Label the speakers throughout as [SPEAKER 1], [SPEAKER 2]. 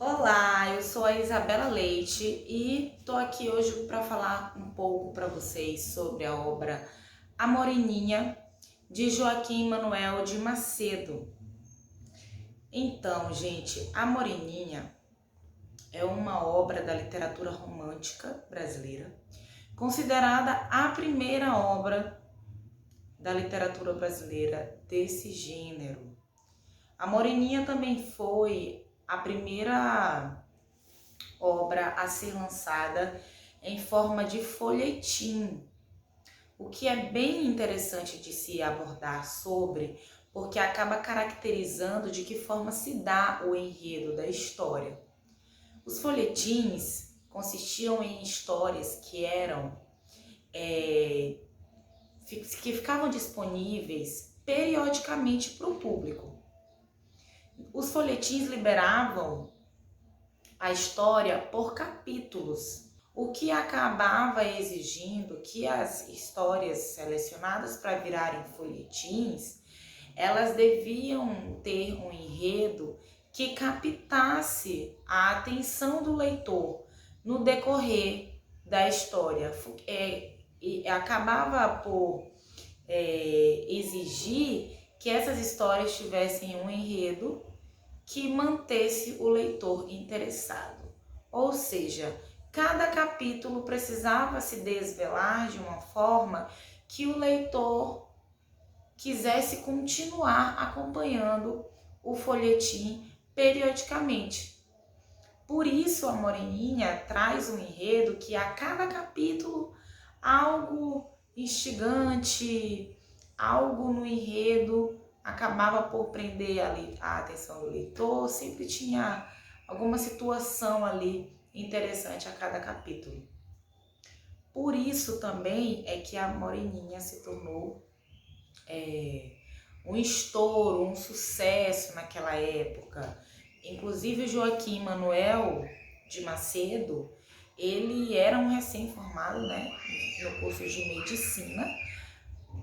[SPEAKER 1] Olá, eu sou a Isabela Leite e tô aqui hoje para falar um pouco para vocês sobre a obra A Moreninha, de Joaquim Manuel de Macedo. Então, gente, A Moreninha é uma obra da literatura romântica brasileira, considerada a primeira obra da literatura brasileira desse gênero. A Moreninha também foi a primeira obra a ser lançada em forma de folhetim, o que é bem interessante de se abordar sobre, porque acaba caracterizando de que forma se dá o enredo da história. Os folhetins consistiam em histórias que que ficavam disponíveis periodicamente para o público. Os folhetins liberavam a história por capítulos, o que acabava exigindo que as histórias selecionadas para virarem folhetins, elas deviam ter um enredo que captasse a atenção do leitor no decorrer da história. E acabava por exigir que essas histórias tivessem um enredo que mantesse o leitor interessado. Ou seja, cada capítulo precisava se desvelar de uma forma que o leitor quisesse continuar acompanhando o folhetim periodicamente. Por isso a Moreninha traz um enredo que a cada capítulo algo instigante, algo no enredo acabava por prender a atenção do leitor, sempre tinha alguma situação ali interessante a cada capítulo. Por isso também é que a Moreninha se tornou um estouro, um sucesso naquela época. Inclusive o Joaquim Manuel de Macedo, ele era um recém-formado, né, no curso de medicina,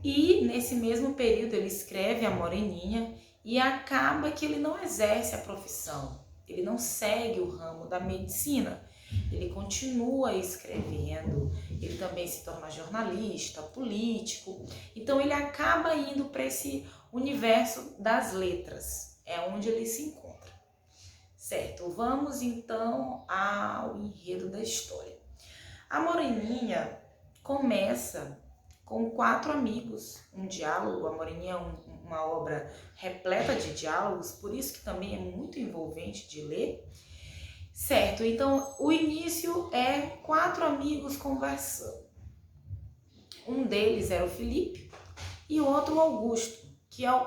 [SPEAKER 1] e nesse mesmo período ele escreve A Moreninha e acaba que ele não exerce a profissão, ele não segue o ramo da medicina, ele continua escrevendo, ele também se torna jornalista, político, então ele acaba indo para esse universo das letras, é onde ele se encontra. Certo, vamos então ao enredo da história. A Moreninha começa com 4 amigos, um diálogo. A Moreninha é uma obra repleta de diálogos, por isso que também é muito envolvente de ler. Certo, então o início é 4 amigos conversando. Um deles era o Felipe e o outro o Augusto, que é um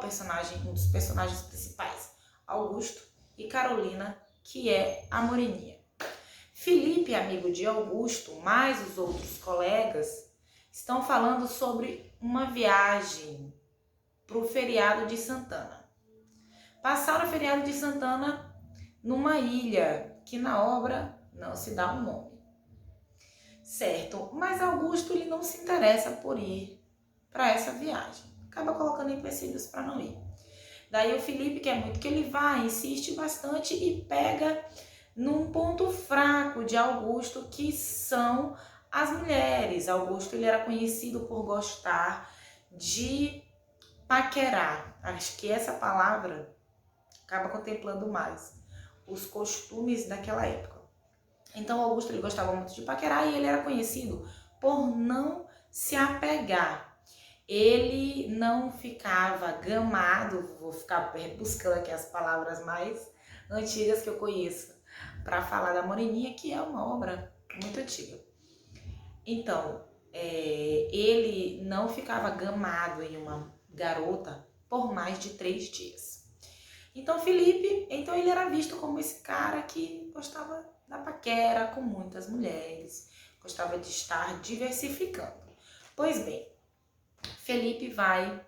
[SPEAKER 1] dos personagens principais. Augusto e Carolina, que é a Moreninha. Felipe, amigo de Augusto, mais os outros colegas, estão falando sobre uma viagem para o feriado de Santana. Passaram o feriado de Santana numa ilha, que na obra não se dá um nome. Certo, mas Augusto ele não se interessa por ir para essa viagem. Acaba colocando empecilhos para não ir. Daí o Felipe quer muito que ele vá, insiste bastante e pega num ponto fraco de Augusto, que são as mulheres. Augusto ele era conhecido por gostar de paquerar. Acho que essa palavra acaba contemplando mais os costumes daquela época. Então Augusto ele gostava muito de paquerar e ele era conhecido por não se apegar. Ele não ficava gamado, vou ficar buscando aqui as palavras mais antigas que eu conheço para falar da Moreninha, que é uma obra muito antiga. Então, ele não ficava gamado em uma garota por mais de 3 dias. Então, Felipe, ele era visto como esse cara que gostava da paquera com muitas mulheres, gostava de estar diversificando. Pois bem, Felipe vai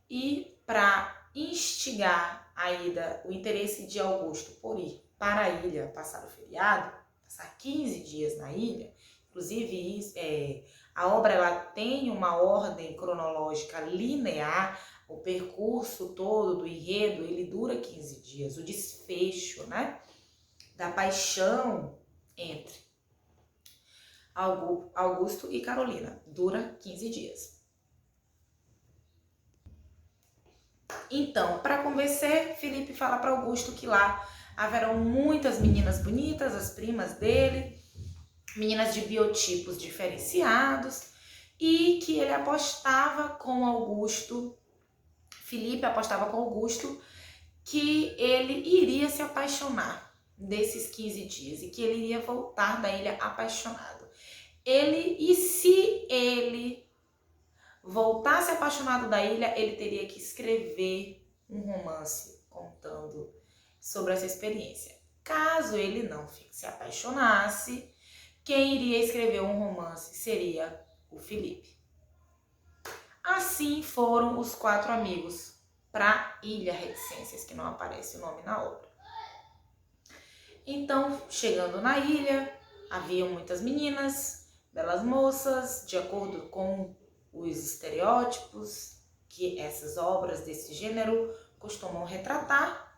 [SPEAKER 1] e para instigar a ida, o interesse de Augusto por ir para a ilha passar o feriado, passar 15 dias na ilha, inclusive a obra ela tem uma ordem cronológica linear, o percurso todo do enredo ele dura 15 dias, o desfecho, né? da paixão entre Augusto e Carolina. Dura 15 dias. Então, para convencer, Felipe fala para Augusto que lá haverão muitas meninas bonitas, as primas dele, meninas de biotipos diferenciados, e que ele apostava com Augusto, Felipe apostava com Augusto, que ele iria se apaixonar desses 15 dias e que ele iria voltar da ilha apaixonado. E se ele voltasse apaixonado da ilha, ele teria que escrever um romance contando sobre essa experiência. Caso ele não se apaixonasse, quem iria escrever um romance seria o Felipe. Assim foram os 4 amigos para Ilha Reticências, que não aparece o nome na obra. Então, chegando na ilha, haviam muitas meninas, belas moças, de acordo com os estereótipos que essas obras desse gênero costumam retratar,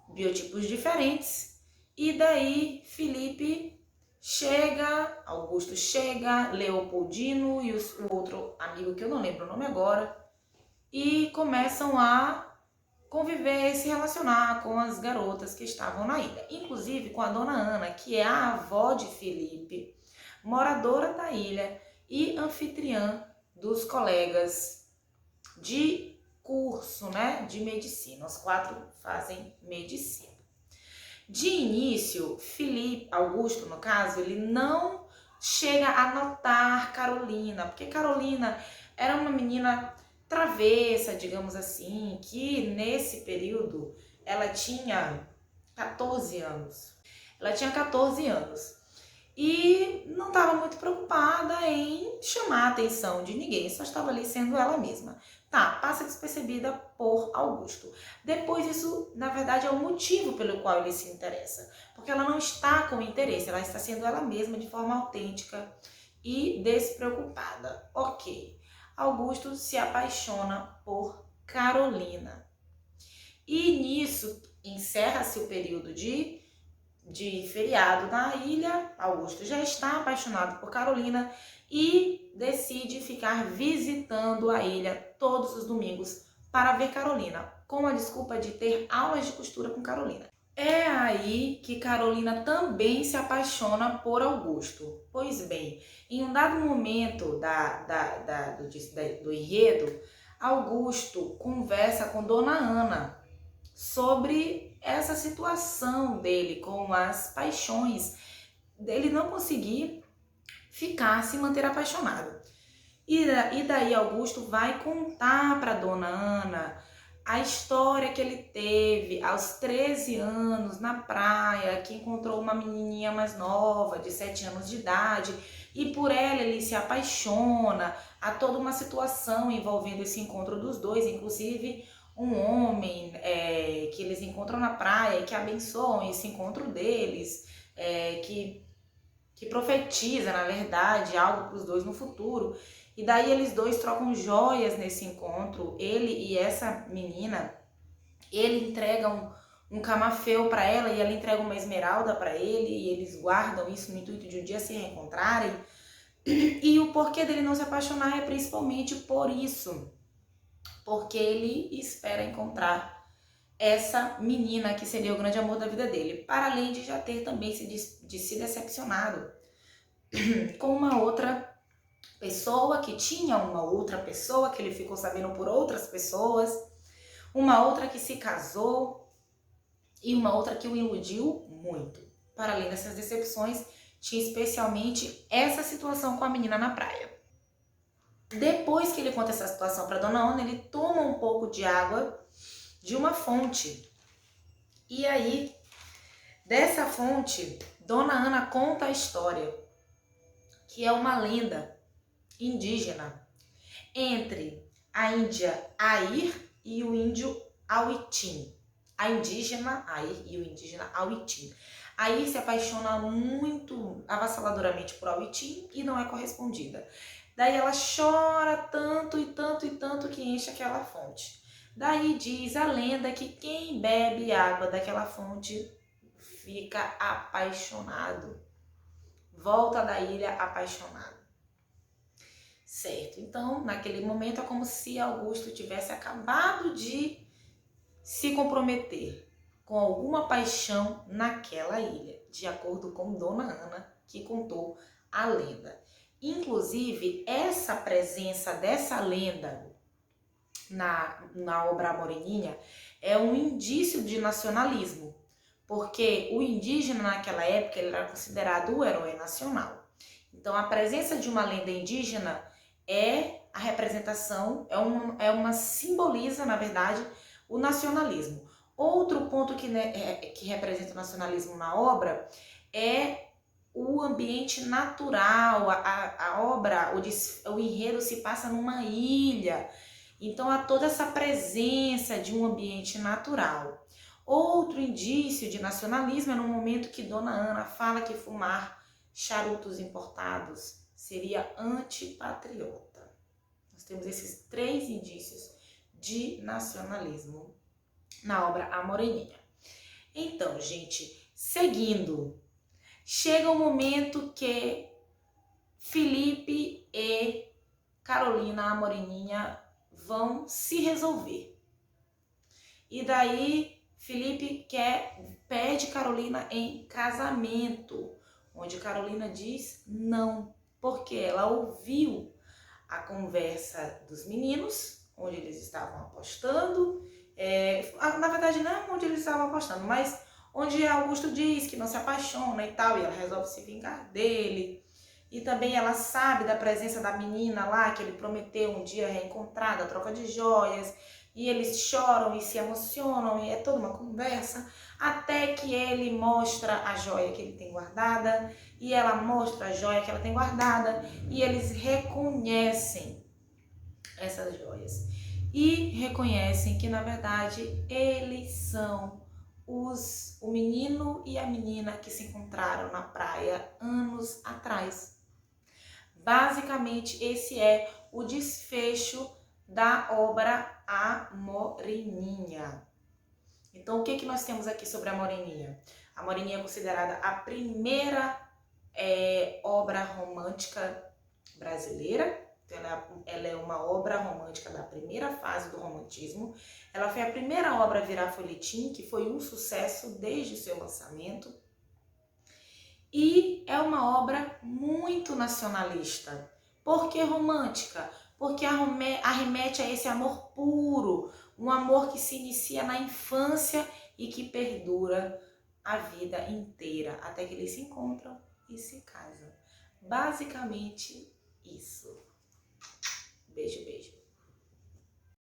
[SPEAKER 1] biotipos diferentes, e daí Felipe chega, Augusto chega, Leopoldino e o outro amigo que eu não lembro o nome agora, e começam a conviver e se relacionar com as garotas que estavam na ilha, inclusive com a dona Ana, que é a avó de Felipe, moradora da ilha e anfitriã dos colegas de curso, né, de medicina. Os 4 fazem medicina. De início, Augusto, no caso, ele não chega a notar Carolina, porque Carolina era uma menina travessa, digamos assim, que nesse período ela tinha 14 anos. Ela tinha 14 anos e não estava muito preocupada em chamar a atenção de ninguém, só estava ali sendo ela mesma. Tá, passa despercebida por Augusto. Depois isso, na verdade, é o motivo pelo qual ele se interessa, porque ela não está com interesse, ela está sendo ela mesma de forma autêntica e despreocupada. Ok. Augusto se apaixona por Carolina. E nisso encerra-se o período de feriado na ilha. Augusto já está apaixonado por Carolina e decide ficar visitando a ilha todos os domingos para ver Carolina, com a desculpa de ter aulas de costura com Carolina. É aí que Carolina também se apaixona por Augusto. Pois bem, em um dado momento do enredo, Augusto conversa com Dona Ana sobre essa situação dele com as paixões, dele não conseguir se manter apaixonado. E daí Augusto vai contar para Dona Ana a história que ele teve aos 13 anos na praia, que encontrou uma menininha mais nova, de 7 anos de idade, e por ela ele se apaixona. Há toda uma situação envolvendo esse encontro dos dois, inclusive um homem que eles encontram na praia e que abençoam esse encontro deles, que profetiza, na verdade, algo para os dois no futuro. E daí eles dois trocam joias nesse encontro, ele e essa menina. Ele entrega um camafeu para ela e ela entrega uma esmeralda para ele, e eles guardam isso no intuito de um dia se reencontrarem. E o porquê dele não se apaixonar é principalmente por isso, porque ele espera encontrar essa menina que seria o grande amor da vida dele, para além de já ter também se decepcionado com uma outra pessoa, que tinha uma outra pessoa, que ele ficou sabendo por outras pessoas, uma outra que se casou e uma outra que o iludiu muito. Para além dessas decepções, tinha especialmente essa situação com a menina na praia. Depois que ele conta essa situação para Dona Ana, ele toma um pouco de água de uma fonte. E aí, dessa fonte, Dona Ana conta a história, que é uma lenda indígena entre a Índia Air e o índio Auitim. A indígena Air e o indígena Auitim. Air se apaixona muito avassaladoramente por Auitim e não é correspondida. Daí ela chora tanto e tanto e tanto que enche aquela fonte. Daí diz a lenda que quem bebe água daquela fonte fica apaixonado. Volta da ilha apaixonado. Certo, então naquele momento é como se Augusto tivesse acabado de se comprometer com alguma paixão naquela ilha, de acordo com Dona Ana, que contou a lenda. Inclusive, essa presença dessa lenda na obra A Moreninha é um indício de nacionalismo, porque o indígena naquela época ele era considerado o herói nacional. Então, a presença de uma lenda indígena é a representação, simboliza, na verdade, o nacionalismo. Outro ponto que representa o nacionalismo na obra é o ambiente natural. A obra, o enredo se passa numa ilha, então há toda essa presença de um ambiente natural. Outro indício de nacionalismo é no momento que Dona Ana fala que fumar charutos importados seria antipatriota. Nós temos esses 3 indícios de nacionalismo na obra A Moreninha. Então, gente, seguindo, chega o momento que Felipe e Carolina, a Moreninha, vão se resolver. E daí, Felipe pede Carolina em casamento, onde Carolina diz não, porque ela ouviu a conversa dos meninos, onde eles estavam apostando. Na verdade, não onde eles estavam apostando, mas onde Augusto diz que não se apaixona e tal, e ela resolve se vingar dele. E também ela sabe da presença da menina lá, que ele prometeu um dia reencontrar, da troca de joias, e eles choram e se emocionam, e é toda uma conversa, até que ele mostra a joia que ele tem guardada, e ela mostra a joia que ela tem guardada, e eles reconhecem essas joias. E reconhecem que, na verdade, eles são o menino e a menina que se encontraram na praia anos atrás. Basicamente, esse é o desfecho da obra A Moreninha. Então, o que nós temos aqui sobre a Moreninha? A Moreninha é considerada a primeira obra romântica brasileira. Ela é uma obra romântica da primeira fase do romantismo. Ela foi a primeira obra a virar folhetim, que foi um sucesso desde o seu lançamento. E é uma obra muito nacionalista. Por que romântica? Porque arremete a esse amor puro, um amor que se inicia na infância e que perdura a vida inteira, até que eles se encontram e se casam. Basicamente isso.